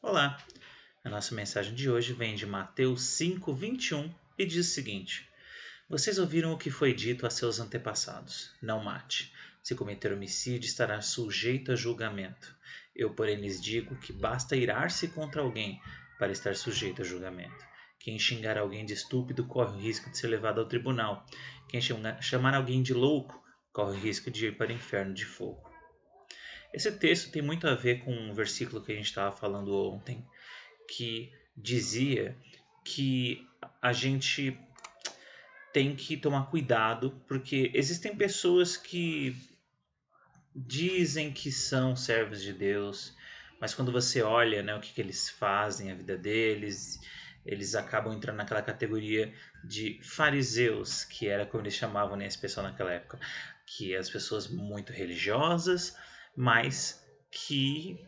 Olá! A nossa mensagem de hoje vem de Mateus 5:21 e diz o seguinte: Vocês ouviram o que foi dito a seus antepassados: Não mate. Se cometer homicídio, estará sujeito a julgamento. Eu, porém, lhes digo que basta irar-se contra alguém para estar sujeito a julgamento. Quem xingar alguém de estúpido corre o risco de ser levado ao tribunal. Quem chamar alguém de louco corre o risco de ir para o inferno de fogo. Esse texto tem muito a ver com um versículo que a gente estava falando ontem, que dizia que a gente tem que tomar cuidado, porque existem pessoas que dizem que são servos de Deus, mas quando você olha, né, o que eles fazem, a vida deles, eles acabam entrando naquela categoria de fariseus, que era como eles chamavam, né, esse pessoal naquela época, que é as pessoas muito religiosas, mas que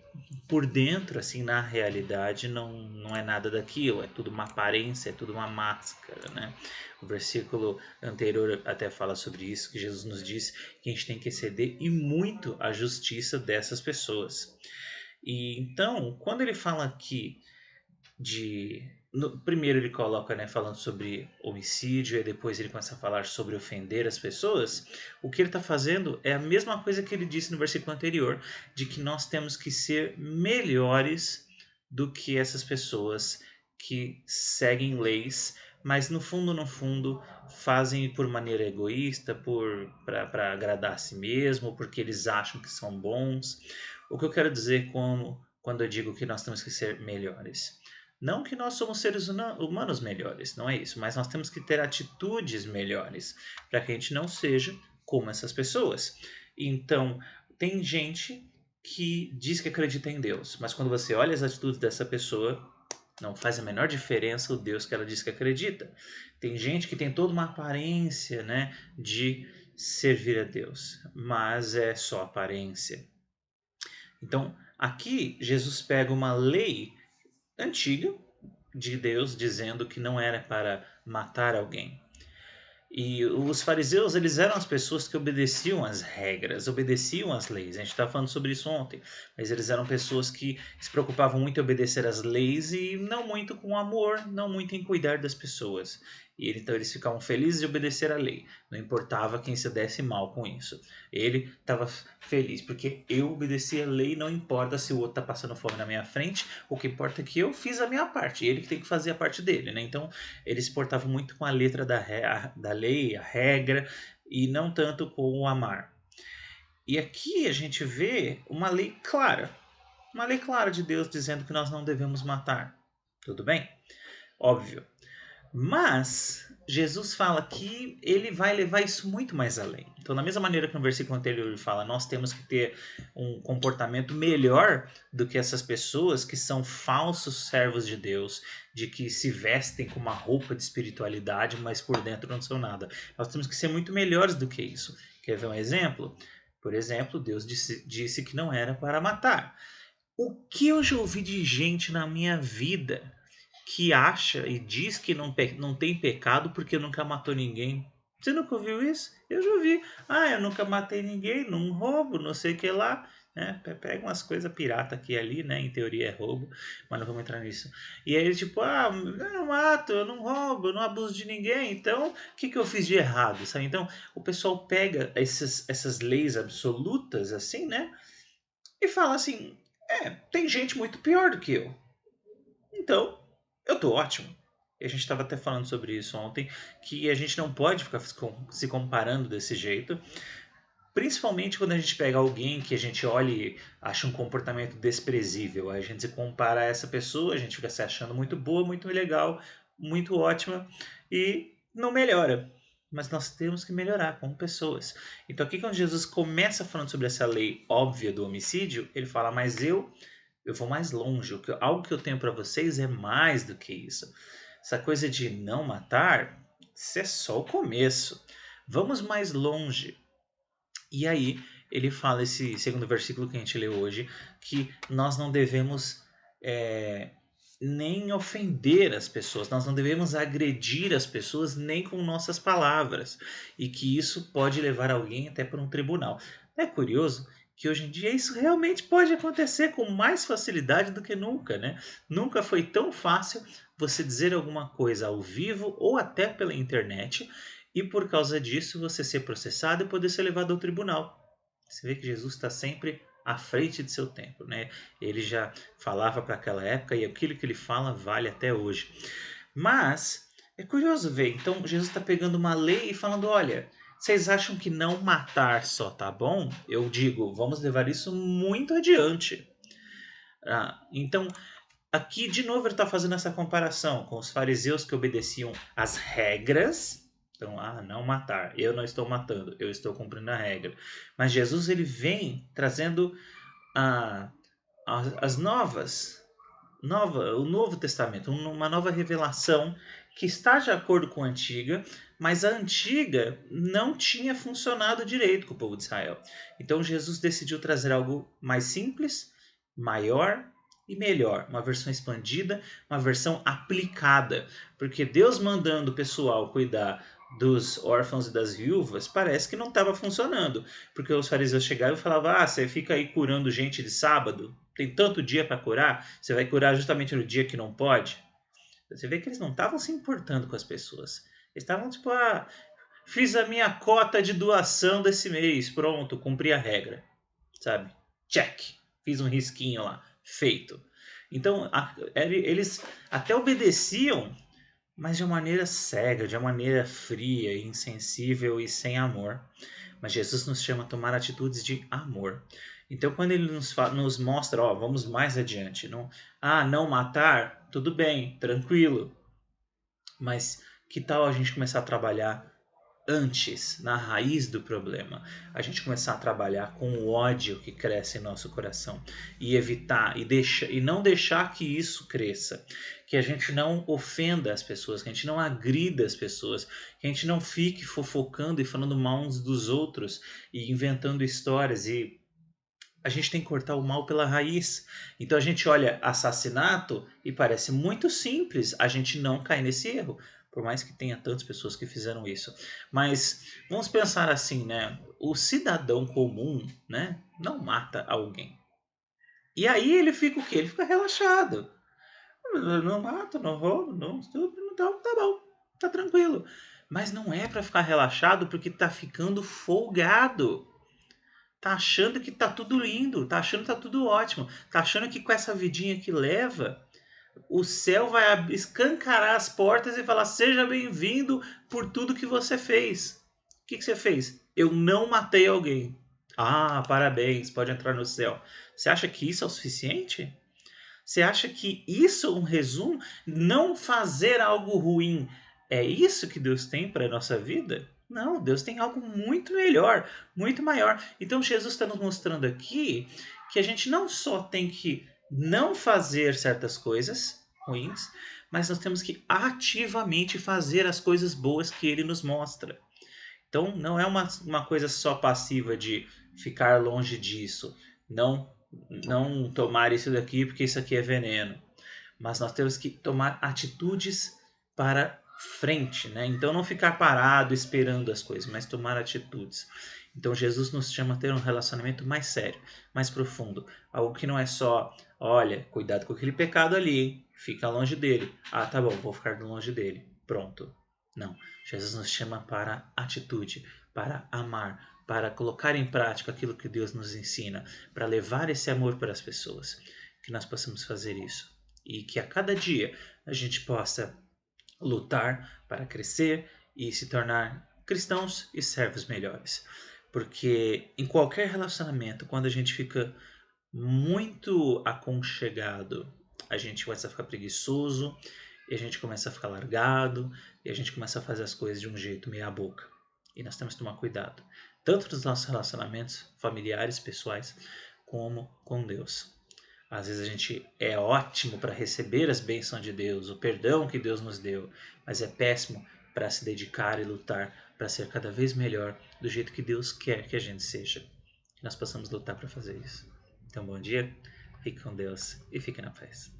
por dentro, assim, na realidade, não é nada daquilo, é tudo uma aparência, é tudo uma máscara, né? O versículo anterior até fala sobre isso, que Jesus nos diz que a gente tem que exceder e muito a justiça dessas pessoas. E então, quando ele fala aqui primeiro ele coloca, né, falando sobre homicídio, e depois ele começa a falar sobre ofender as pessoas. O que ele está fazendo é a mesma coisa que ele disse no versículo anterior, de que nós temos que ser melhores do que essas pessoas que seguem leis, mas no fundo, no fundo, fazem por maneira egoísta, para agradar a si mesmo, porque eles acham que são bons. O que eu quero dizer quando eu digo que nós temos que ser melhores? Não que nós somos seres humanos melhores, não é isso, mas nós temos que ter atitudes melhores para que a gente não seja como essas pessoas. Então, tem gente que diz que acredita em Deus, mas quando você olha as atitudes dessa pessoa, não faz a menor diferença o Deus que ela diz que acredita. Tem gente que tem toda uma aparência, né, de servir a Deus, mas é só aparência. Então, aqui Jesus pega uma lei antiga de Deus dizendo que não era para matar alguém. E os fariseus, eles eram as pessoas que obedeciam às regras, obedeciam às leis. A gente estava falando sobre isso ontem. Mas eles eram pessoas que se preocupavam muito em obedecer às leis e não muito com amor, não muito em cuidar das pessoas. Então eles ficavam felizes de obedecer à lei. Não importava quem se desse mal com isso. Ele estava feliz porque eu obedeci a lei, não importa se o outro está passando fome na minha frente. O que importa é que eu fiz a minha parte. Ele que tem que fazer a parte dele, né? Então ele se portava muito com a letra da lei, a regra, e não tanto com o amar. E aqui a gente vê uma lei clara de Deus dizendo que nós não devemos matar. Tudo bem? Óbvio. Mas Jesus fala que ele vai levar isso muito mais além. Então, da mesma maneira que no versículo anterior ele fala, nós temos que ter um comportamento melhor do que essas pessoas que são falsos servos de Deus, de que se vestem com uma roupa de espiritualidade, mas por dentro não são nada. Nós temos que ser muito melhores do que isso. Quer ver um exemplo? Por exemplo, Deus disse que não era para matar. O que eu já ouvi de gente na minha vida que acha e diz que não tem pecado porque nunca matou ninguém? Você nunca ouviu isso? Eu já ouvi. Ah, eu nunca matei ninguém, não roubo, não sei o que lá. Né? Pega umas coisas pirata aqui e ali, né? Em teoria é roubo, mas não vamos entrar nisso. E aí, tipo, eu não mato, eu não roubo, eu não abuso de ninguém, então o que eu fiz de errado, sabe? Então o pessoal pega essas leis absolutas, assim, né? E fala assim: tem gente muito pior do que eu. Então, eu tô ótimo. E a gente estava até falando sobre isso ontem, que a gente não pode ficar se comparando desse jeito, principalmente quando a gente pega alguém que a gente olha e acha um comportamento desprezível. Aí a gente se compara a essa pessoa, a gente fica se achando muito boa, muito legal, muito ótima e não melhora. Mas nós temos que melhorar como pessoas. Então aqui quando Jesus começa falando sobre essa lei óbvia do homicídio, ele fala, mas eu vou mais longe. Algo que eu tenho para vocês é mais do que isso. Essa coisa de não matar, isso é só o começo. Vamos mais longe. E aí ele fala esse segundo versículo que a gente leu hoje, que nós não devemos é, nem ofender as pessoas, nós não devemos agredir as pessoas nem com nossas palavras, e que isso pode levar alguém até para um tribunal. É curioso que hoje em dia isso realmente pode acontecer com mais facilidade do que nunca, né? Nunca foi tão fácil você dizer alguma coisa ao vivo ou até pela internet e por causa disso você ser processado e poder ser levado ao tribunal. Você vê que Jesus está sempre à frente de seu tempo, né? Ele já falava para aquela época e aquilo que ele fala vale até hoje. Mas é curioso ver, então Jesus está pegando uma lei e falando, olha, vocês acham que não matar só tá bom? Eu digo, vamos levar isso muito adiante. Então, aqui de novo ele está fazendo essa comparação com os fariseus que obedeciam às regras. Então, não matar. Eu não estou matando, eu estou cumprindo a regra. Mas Jesus ele vem trazendo a, as o Novo Testamento, uma nova revelação que está de acordo com a antiga, mas a antiga não tinha funcionado direito com o povo de Israel. Então Jesus decidiu trazer algo mais simples, maior e melhor, uma versão expandida, uma versão aplicada, porque Deus mandando o pessoal cuidar dos órfãos e das viúvas, parece que não estava funcionando, porque os fariseus chegavam e falavam: você fica aí curando gente de sábado, tem tanto dia para curar, você vai curar justamente no dia que não pode. Você vê que eles não estavam se importando com as pessoas. Eles estavam tipo, fiz a minha cota de doação desse mês, pronto, cumpri a regra, sabe? Check, fiz um risquinho lá, feito. Então, eles até obedeciam, mas de uma maneira cega, de uma maneira fria, insensível e sem amor. Mas Jesus nos chama a tomar atitudes de amor. Então, quando ele nos mostra, vamos mais adiante. Não matar, tudo bem, tranquilo. Mas que tal a gente começar a trabalhar antes, na raiz do problema? A gente começar a trabalhar com o ódio que cresce em nosso coração e evitar e não deixar que isso cresça. Que a gente não ofenda as pessoas, que a gente não agrida as pessoas, que a gente não fique fofocando e falando mal uns dos outros e inventando histórias. E a gente tem que cortar o mal pela raiz. Então a gente olha assassinato e parece muito simples a gente não cair nesse erro, por mais que tenha tantas pessoas que fizeram isso. Mas vamos pensar assim, né? O cidadão comum, né, não mata alguém. E aí ele fica o quê? Ele fica relaxado. Não mato, não roubo, não estupro, então tá bom, tá tranquilo. Mas não é para ficar relaxado porque tá ficando folgado. Tá achando que tá tudo lindo, tá achando que tá tudo ótimo, tá achando que com essa vidinha que leva, o céu vai escancarar as portas e falar: seja bem-vindo por tudo que você fez. O que você fez? Eu não matei alguém. Parabéns, pode entrar no céu. Você acha que isso é o suficiente? Você acha que isso é um resumo? Não fazer algo ruim é isso que Deus tem para a nossa vida? Não, Deus tem algo muito melhor, muito maior. Então Jesus está nos mostrando aqui que a gente não só tem que não fazer certas coisas ruins, mas nós temos que ativamente fazer as coisas boas que ele nos mostra. Então não é uma coisa só passiva de ficar longe disso, não não tomar isso daqui porque isso aqui é veneno, mas nós temos que tomar atitudes para frente, né? Então não ficar parado esperando as coisas, mas tomar atitudes. Então Jesus nos chama a ter um relacionamento mais sério, mais profundo, algo que não é só, olha, cuidado com aquele pecado ali, hein? Fica longe dele. Tá bom, vou ficar longe dele. Pronto. Não. Jesus nos chama para atitude, para amar, para colocar em prática aquilo que Deus nos ensina, para levar esse amor para as pessoas. Que nós possamos fazer isso. E que a cada dia a gente possa lutar para crescer e se tornar cristãos e servos melhores. Porque em qualquer relacionamento, quando a gente fica muito aconchegado, a gente começa a ficar preguiçoso, e a gente começa a ficar largado, e a gente começa a fazer as coisas de um jeito meia boca. E nós temos que tomar cuidado, tanto nos nossos relacionamentos familiares, pessoais, como com Deus. Às vezes a gente é ótimo para receber as bênçãos de Deus, o perdão que Deus nos deu, mas é péssimo para se dedicar e lutar para ser cada vez melhor do jeito que Deus quer que a gente seja. Que nós possamos lutar para fazer isso. Então, bom dia, fique com Deus e fique na paz.